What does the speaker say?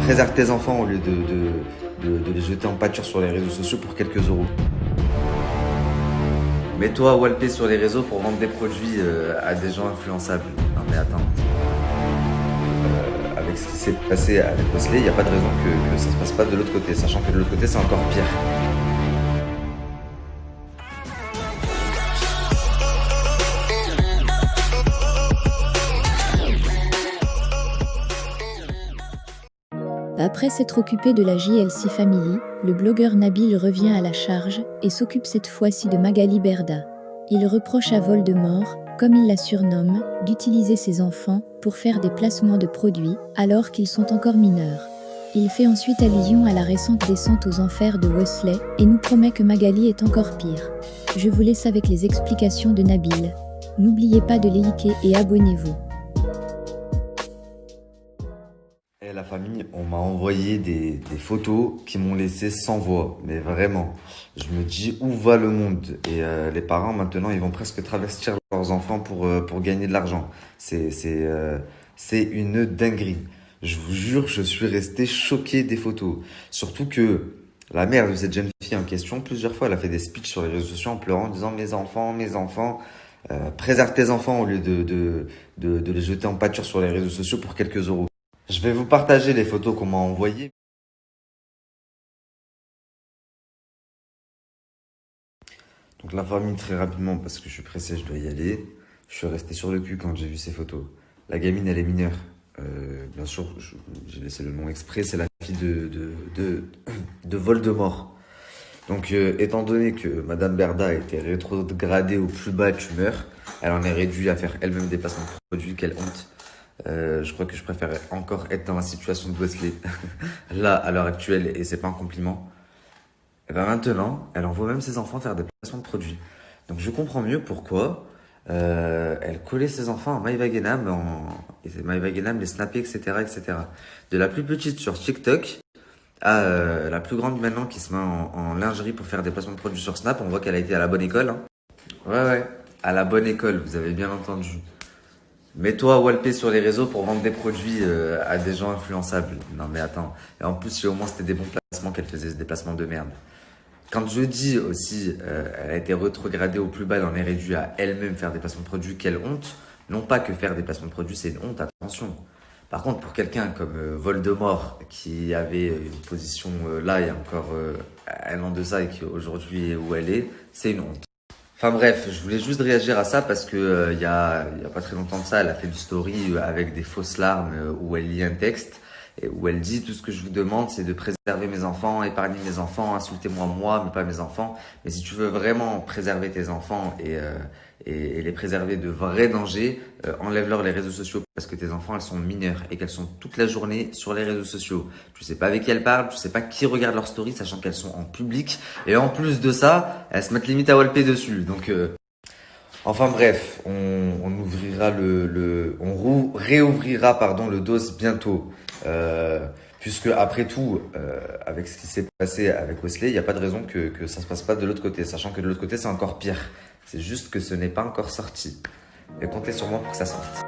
Préserve tes enfants au lieu de les jeter en pâture sur les réseaux sociaux pour quelques euros. Mets-toi à walper sur les réseaux pour vendre des produits à des gens influençables. Non mais attends. Avec ce qui s'est passé avec Wesley, il n'y a pas de raison que ça se passe pas de l'autre côté, sachant que de l'autre côté c'est encore pire. Après s'être occupé de la JLC Family, le blogueur Nabil revient à la charge et s'occupe cette fois-ci de Magali Berda. Il reproche à Voldemort, comme il la surnomme, d'utiliser ses enfants pour faire des placements de produits alors qu'ils sont encore mineurs. Il fait ensuite allusion à la récente descente aux enfers de Wesley et nous promet que Magali est encore pire. Je vous laisse avec les explications de Nabil. N'oubliez pas de liker et abonnez-vous. Et la famille, on m'a envoyé des photos qui m'ont laissé sans voix, mais vraiment. Je me dis où va le monde? Et les parents maintenant, ils vont presque travestir leurs enfants pour gagner de l'argent. C'est une dinguerie. Je vous jure, je suis resté choqué des photos. Surtout que la mère de cette jeune fille en question, plusieurs fois, elle a fait des speeches sur les réseaux sociaux en pleurant, en disant mes enfants, préserve tes enfants au lieu de les jeter en pâture sur les réseaux sociaux pour quelques euros. Je vais vous partager les photos qu'on m'a envoyées. Donc la famille, très rapidement, parce que je suis pressé, je dois y aller. Je suis resté sur le cul quand j'ai vu ces photos. La gamine, elle est mineure. Bien sûr, j'ai laissé le nom exprès, c'est la fille de Voldemort. Donc, étant donné que Madame Berda a été rétrogradée au plus bas tumeur, elle en est réduite à faire elle-même des placements de produits, quelle honte. Je crois que je préférerais encore être dans la situation de Wesley, là, à l'heure actuelle, et c'est pas un compliment. Et ben maintenant, elle envoie même ses enfants faire des placements de produits. Donc je comprends mieux pourquoi elle collait ses enfants en Maïva Guénam, Maïva Guénam les snappait, etc., etc. De la plus petite sur TikTok à la plus grande maintenant qui se met en lingerie pour faire des placements de produits sur Snap. On voit qu'elle a été à la bonne école. Hein. Ouais, à la bonne école, vous avez bien entendu. Mets-toi à walper sur les réseaux pour vendre des produits à des gens influençables. Non mais attends. Et en plus, si au moins c'était des bons placements qu'elle faisait, des placements de merde. Quand je dis aussi, elle a été rétrogradée au plus bas, elle en est réduite à elle-même faire des placements de produits, quelle honte. Non pas que faire des placements de produits, c'est une honte, attention. Par contre, pour quelqu'un comme Voldemort, qui avait une position là, il y a encore un an de ça, et qui aujourd'hui est où elle est, c'est une honte. Enfin bref, je voulais juste réagir à ça parce que il y a pas très longtemps de ça, elle a fait une story avec des fausses larmes où elle lit un texte et où elle dit tout ce que je vous demande, c'est de préserver mes enfants, épargner mes enfants, insultez-moi moi, mais pas mes enfants. Mais si tu veux vraiment préserver tes enfants et les préserver de vrais dangers, enlève-leur les réseaux sociaux parce que tes enfants, elles sont mineures et qu'elles sont toute la journée sur les réseaux sociaux. Tu sais pas avec qui elles parlent, tu sais pas qui regarde leurs stories, sachant qu'elles sont en public. Et en plus de ça, elles se mettent limite à walper dessus. Donc enfin bref, on ouvrira réouvrira pardon le dos bientôt. Puisque après tout, avec ce qui s'est passé avec Wesley, il n'y a pas de raison que ça se passe pas de l'autre côté, sachant que de l'autre côté c'est encore pire. C'est juste que ce n'est pas encore sorti. Et comptez sur moi pour que ça sorte.